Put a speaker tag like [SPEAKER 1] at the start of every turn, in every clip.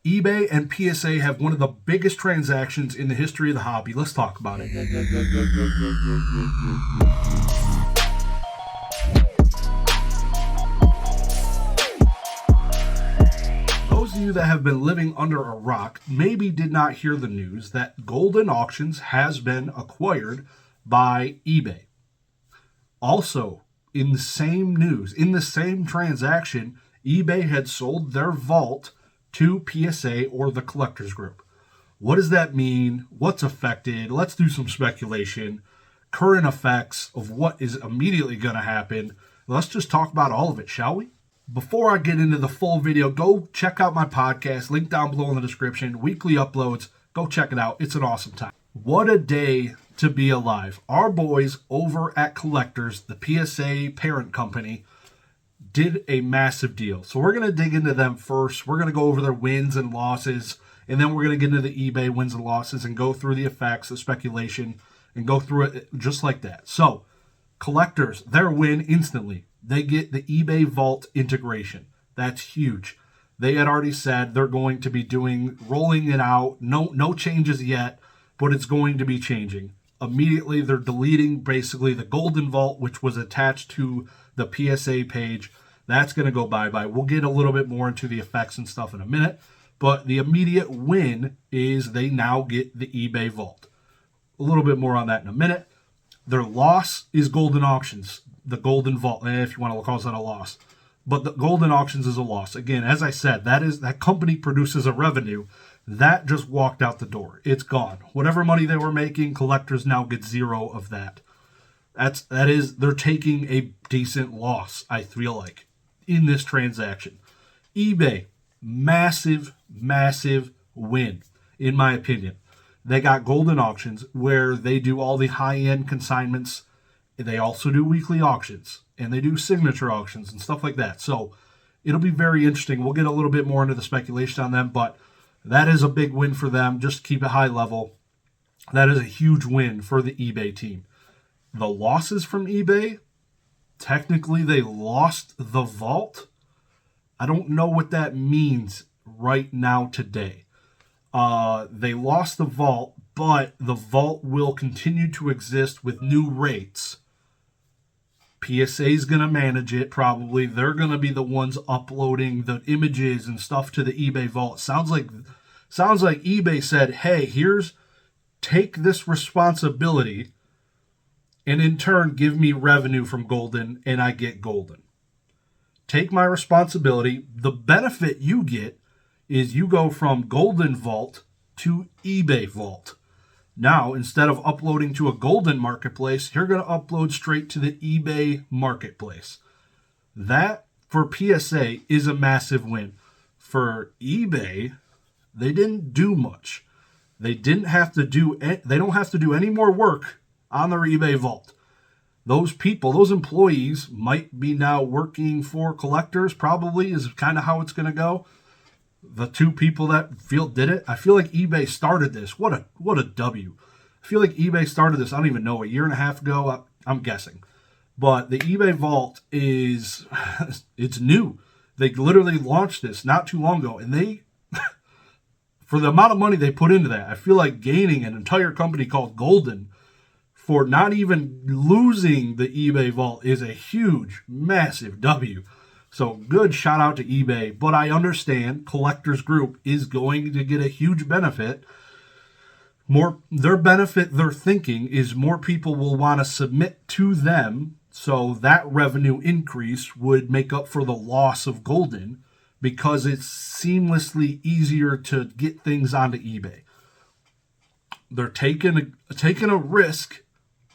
[SPEAKER 1] eBay and PSA have one of the biggest transactions in the history of the hobby. Let's talk about it. Those of you that have been living under a rock maybe did not hear the news that Golden Auctions has been acquired by eBay. Also, in the same news, in the same transaction, eBay had sold their vault to PSA or the Collectors Group. What does that mean? What's affected? Let's do some speculation. Current effects of what is immediately going to happen. Let's just talk about all of it, shall we? Before I get into the full video, go check out my podcast. Link down below in the description. Weekly uploads. Go check it out. It's an awesome time. What a day to be alive. Our boys over at Collectors, the PSA parent company, did a massive deal. So we're going to dig into them first. We're going to go over their wins and losses, and then we're going to get into the eBay wins and losses and go through the effects, the speculation, and go through it just like that. So, Collectors, their win instantly. They get the eBay Vault integration. That's huge. They had already said they're going to be rolling it out. No changes yet, but it's going to be changing. Immediately, they're deleting basically the Golden Vault, which was attached to the PSA page. That's going to go bye-bye. We'll get a little bit more into the effects and stuff in a minute, but the immediate win is they now get the eBay Vault. A little bit more on that in a minute. Their loss is Golden Auctions, the Golden Vault, if you want to call that a loss. But the Golden Auctions is a loss. Again, as I said, that company produces a revenue. That just walked out the door. It's gone. Whatever money they were making, Collectors now get zero of that. They're taking a decent loss, I feel like, in this transaction. eBay, massive win, in my opinion. They got Golden Auctions where they do all the high-end consignments. They also do weekly auctions, and they do signature auctions and stuff like that. So it'll be very interesting. We'll get a little bit more into the speculation on them, but that is a big win for them. Just to keep it high level, that is a huge win for the eBay team. The losses from eBay, technically they lost the vault. I don't know what that means right now today. They lost the vault, but the vault will continue to exist with new rates. PSA is going to manage it probably. They're going to be the ones uploading the images and stuff to the eBay vault. Sounds like eBay said, hey, take this responsibility, and in turn, give me revenue from Golden, and I get Golden. Take my responsibility. The benefit you get is you go from Golden Vault to eBay Vault. Now, instead of uploading to a Golden marketplace, you're going to upload straight to the eBay marketplace. That, for PSA, is a massive win. For eBay, they didn't do much. They don't have to do any more work on their eBay Vault. Those people, those employees might be now working for Collectors, probably is kind of how it's going to go. The two people that did it, I feel like eBay started this. What a W. I feel like eBay started this, I don't even know, a year and a half ago, I'm guessing. But the eBay Vault it's new. They literally launched this not too long ago, and they, for the amount of money they put into that, I feel like gaining an entire company called Golden for not even losing the eBay Vault is a huge, massive W. So good shout out to eBay, but I understand Collectors Group is going to get a huge benefit. Their thinking is more people will want to submit to them, so that revenue increase would make up for the loss of Golden because it's seamlessly easier to get things onto eBay. They're taking a risk,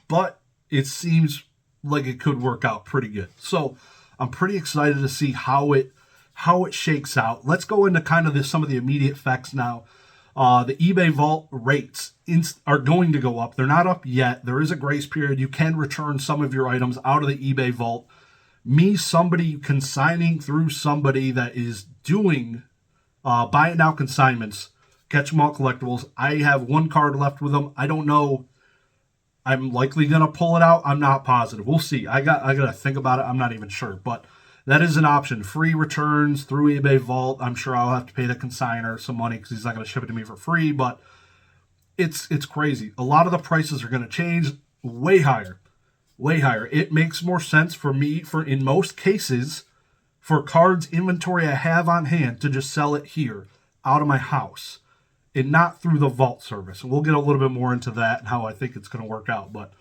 [SPEAKER 1] but it seems like it could work out pretty good. So I'm pretty excited to see how it shakes out. Let's go into kind of some of the immediate effects now. The eBay Vault rates are going to go up. They're not up yet. There is a grace period. You can return some of your items out of the eBay Vault. Somebody consigning through somebody that is doing buy it now consignments, catch 'em all collectibles. I have one card left with them. I don't know. I'm likely going to pull it out. I'm not positive. We'll see. I got to think about it. I'm not even sure. But that is an option. Free returns through eBay Vault. I'm sure I'll have to pay the consigner some money because he's not going to ship it to me for free, but it's crazy. A lot of the prices are going to change way higher. Way higher. It makes more sense for me, for in most cases, for cards inventory I have on hand to just sell it here out of my house and not through the vault service. And we'll get a little bit more into that and how I think it's going to work out. But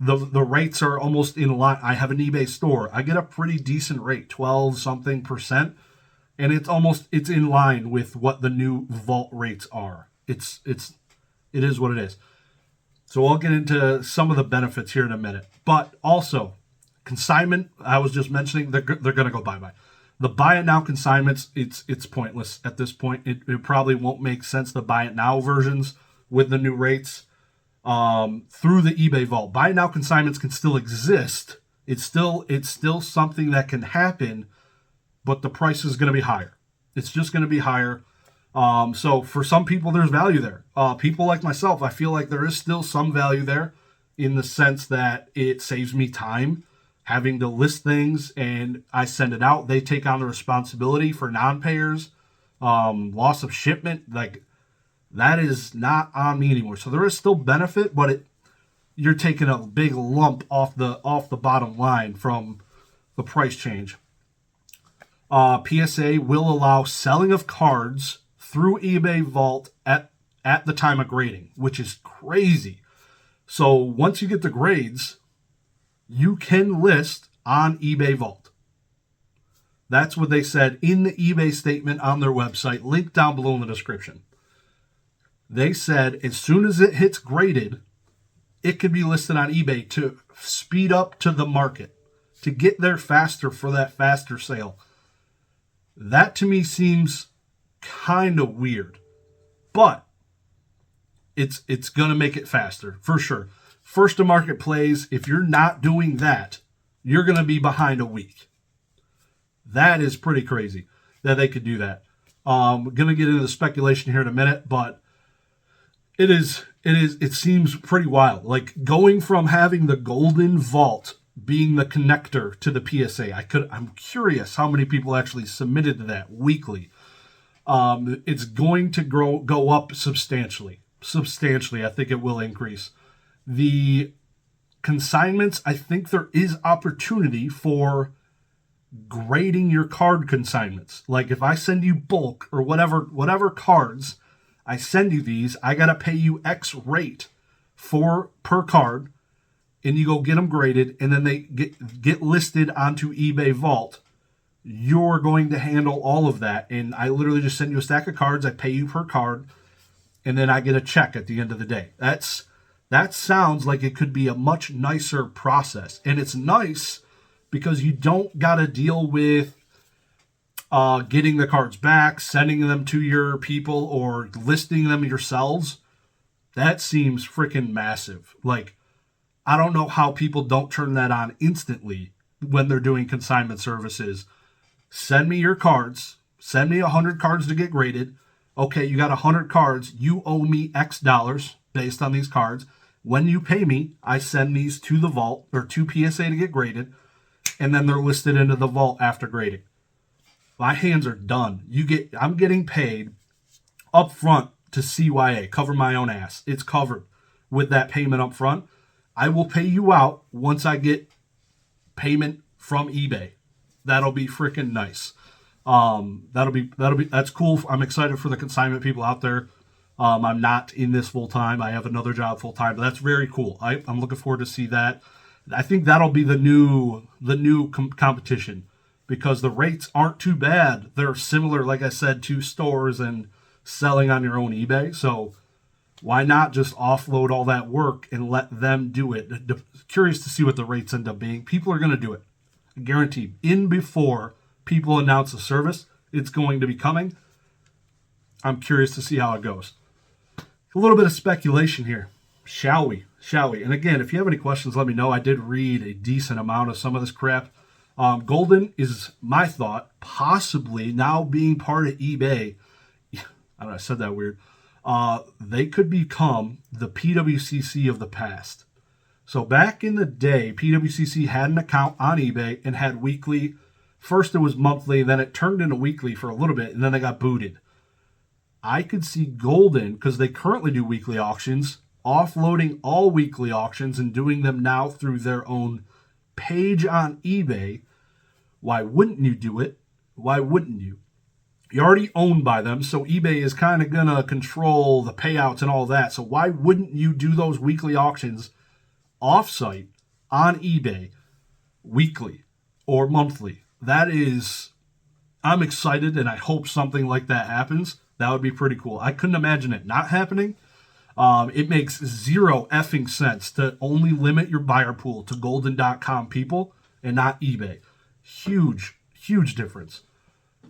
[SPEAKER 1] the rates are almost in line. I have an eBay store. I get a pretty decent rate, 12 something percent. And it's in line with what the new vault rates are. It is what it is. So I'll get into some of the benefits here in a minute. But also, consignment, I was just mentioning, they're going to go bye-bye. The buy it now consignments, it's pointless at this point. It probably won't make sense, the buy it now versions with the new rates through the eBay Vault. Buy it now consignments can still exist. It's still something that can happen, but the price is going to be higher. It's just going to be higher. So for some people, there's value there. People like myself, I feel like there is still some value there in the sense that it saves me time having to list things and I send it out. They take on the responsibility for non-payers, loss of shipment. Like that is not on me anymore. So there is still benefit, but you're taking a big lump off the bottom line from the price change. PSA will allow selling of cards through eBay Vault at the time of grading, which is crazy. So once you get the grades, you can list on eBay Vault. That's what they said in the eBay statement on their website, linked down below in the description. They said as soon as it hits graded, it could be listed on eBay to speed up to the market, to get there faster for that faster sale. That to me seems kind of weird, but it's going to make it faster for sure. First to market plays, if you're not doing that, you're going to be behind a week. That is pretty crazy that they could do that. We're going to get into the speculation here in a minute, but it seems pretty wild. Like going from having the golden vault being the connector to the PSA. I'm curious how many people actually submitted to that weekly. It's going to go up substantially. I think it will increase. The consignments, I think there is opportunity for grading your card consignments. Like if I send you bulk or whatever cards, I send you these, I got to pay you X rate per card, and you go get them graded, and then they get listed onto eBay Vault. You're going to handle all of that, and I literally just send you a stack of cards, I pay you per card, and then I get a check at the end of the day. That sounds like it could be a much nicer process. And it's nice because you don't got to deal with getting the cards back, sending them to your people, or listing them yourselves. That seems freaking massive. Like, I don't know how people don't turn that on instantly when they're doing consignment services. Send me your cards. Send me 100 cards to get graded. Okay, you got 100 cards. You owe me X dollars based on these cards. When you pay me, I send these to the vault or to PSA to get graded, and then they're listed into the vault after grading. My hands are done. I'm getting paid up front to CYA, cover my own ass. It's covered with that payment up front. I will pay you out once I get payment from eBay. That'll be freaking nice. That's cool. I'm excited for the consignment people out there. I'm not in this full time. I have another job full time, but that's very cool. I'm looking forward to see that. I think that'll be the new competition because the rates aren't too bad. They're similar, like I said, to stores and selling on your own eBay. So why not just offload all that work and let them do it? Curious to see what the rates end up being. People are going to do it. Guaranteed. Before people announce a service, it's going to be coming. I'm curious to see how it goes. A little bit of speculation here. Shall we? And again, if you have any questions, let me know. I did read a decent amount of some of this crap. Golden is my thought, possibly now being part of eBay. I don't know, I said that weird. They could become the PWCC of the past. So back in the day, PWCC had an account on eBay and had weekly First it was monthly, then it turned into weekly for a little bit, and then they got booted. I could see Golden, because they currently do weekly auctions, offloading all weekly auctions and doing them now through their own page on eBay. Why wouldn't you do it? Why wouldn't you? You're already owned by them, so eBay is kind of going to control the payouts and all that. So why wouldn't you do those weekly auctions off-site on eBay weekly or monthly? I'm excited, and I hope something like that happens. That would be pretty cool. I couldn't imagine it not happening. It makes zero effing sense to only limit your buyer pool to golden.com people and not eBay. Huge, huge difference.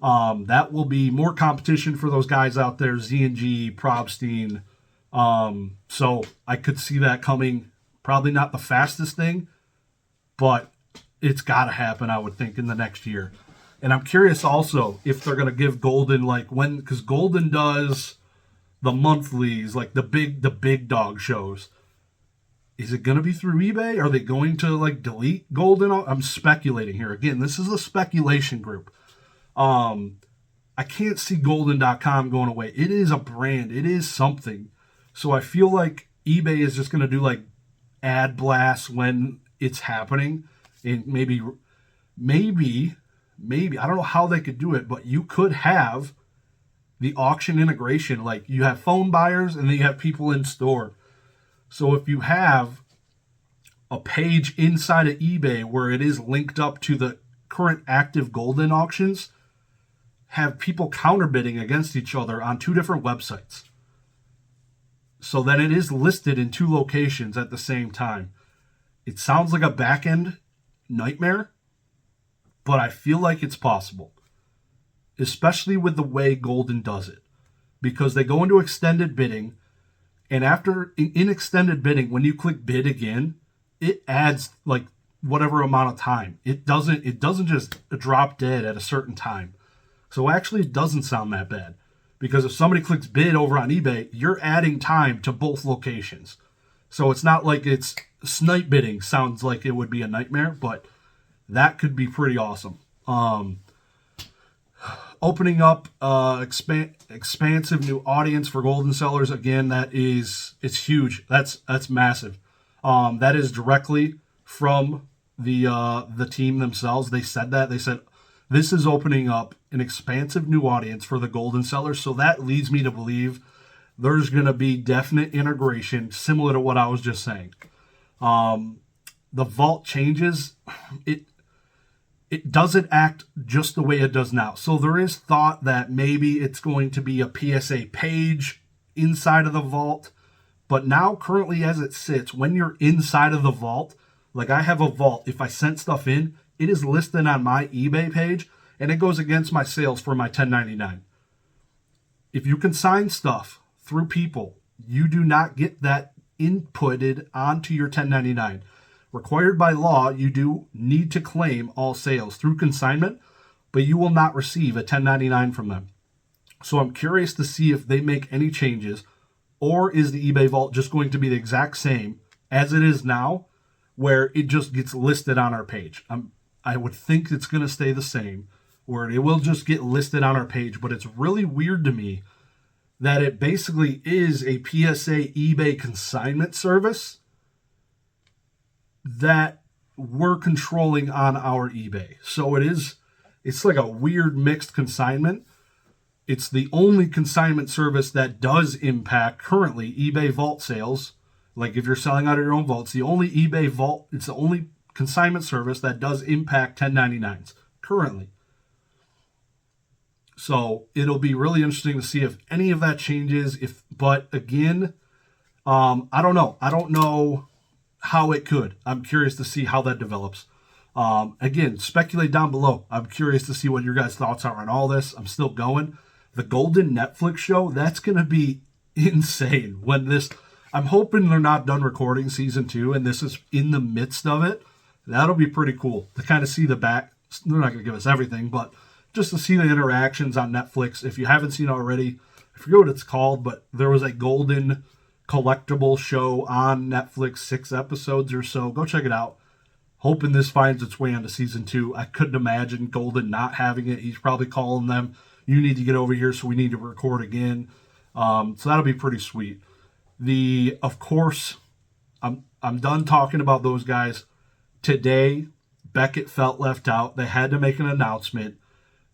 [SPEAKER 1] That will be more competition for those guys out there, Z&G, Probstein. So I could see that coming. Probably not the fastest thing, but it's got to happen, I would think, in the next year. And I'm curious also if they're going to give Golden, because Golden does the monthlies, like the big dog shows. Is it going to be through eBay? Are they going to delete Golden? I'm speculating here. Again, this is a speculation group. I can't see golden.com going away. It is a brand. It is something. So I feel like eBay is just going to do ad blasts when it's happening. And maybe, I don't know how they could do it, but you could have the auction integration. Like you have phone buyers and then you have people in store. So if you have a page inside of eBay where it is linked up to the current active Golden auctions, have people counterbidding against each other on two different websites. So that it is listed in two locations at the same time. It sounds like a back-end nightmare, but I feel like it's possible. Especially with the way Golden does it. Because they go into extended bidding, and after in extended bidding, when you click bid again, it adds whatever amount of time. It doesn't just drop dead at a certain time. So actually it doesn't sound that bad. Because if somebody clicks bid over on eBay, you're adding time to both locations. So it's not like it's snipe bidding. Sounds like it would be a nightmare, but that could be pretty awesome. Opening up expansive new audience for Golden sellers. Again, it's huge. That's massive. That is directly from the team themselves. They said that. They said this is opening up an expansive new audience for the Golden sellers. So that leads me to believe there's going to be definite integration, similar to what I was just saying. The vault changes. It doesn't act just the way it does now. So there is thought that maybe it's going to be a PSA page inside of the vault. But now, currently as it sits, when you're inside of the vault, like I have a vault, if I sent stuff in, it is listed on my eBay page, and it goes against my sales for my 1099. If you consign stuff through people, you do not get that inputted onto your 1099. Required by law, you do need to claim all sales through consignment, but you will not receive a 1099 from them. So I'm curious to see if they make any changes, or is the eBay vault just going to be the exact same as it is now, where it just gets listed on our page. I would think it's going to stay the same, where it will just get listed on our page, but it's really weird to me that it basically is a PSA eBay consignment service that we're controlling on our eBay. So it's like a weird mixed consignment. It's the only consignment service that does impact currently eBay vault sales. Like if you're selling out of your own vault, it's the only eBay vault, it's the only consignment service that does impact 1099s currently. So it'll be really interesting to see if any of that changes. But again, I don't know. I don't know how it could. I'm curious to see how that develops. Again, speculate down below. I'm curious to see what your guys' thoughts are on all this. I'm still going. The Golden Netflix show, that's going to be insane. I'm hoping they're not done recording season 2 and this is in the midst of it. That'll be pretty cool to kind of see the back. They're not going to give us everything, but just to see the interactions on Netflix. If you haven't seen it already, I forget what it's called, but there was a Golden collectible show on Netflix, 6 episodes or so. Go check it out. Hoping this finds its way onto season 2. I couldn't imagine Golden not having it. He's probably calling them, you need to get over here, so we need to record again. So that'll be pretty sweet. Of course, I'm done talking about those guys. Today, Beckett felt left out. They had to make an announcement.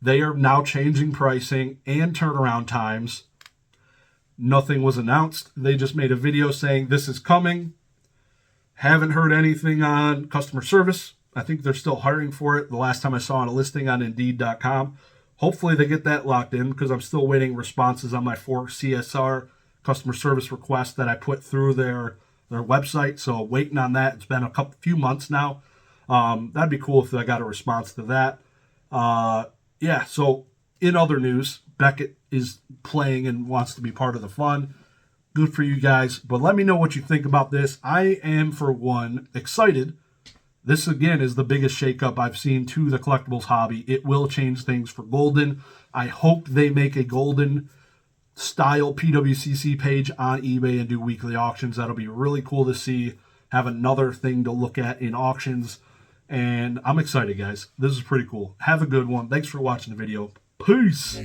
[SPEAKER 1] They are now changing pricing and turnaround times. Nothing was announced. They just made a video saying this is coming. Haven't heard anything on customer service. I think they're still hiring for it. The last time I saw a listing on Indeed.com. Hopefully they get that locked in because I'm still waiting responses on my 4 CSR customer service requests that I put through their website. So waiting on that. It's been a few months now. That'd be cool if I got a response to that. Yeah, so in other news, Beckett is playing and wants to be part of the fun. Good for you guys. But let me know what you think about this. I am, for one, excited. This, again, is the biggest shakeup I've seen to the collectibles hobby. It will change things for Golden. I hope they make a Golden-style PWCC page on eBay and do weekly auctions. That'll be really cool to see. Have another thing to look at in auctions. And I'm excited, guys. This is pretty cool. Have a good one. Thanks for watching the video. Peace.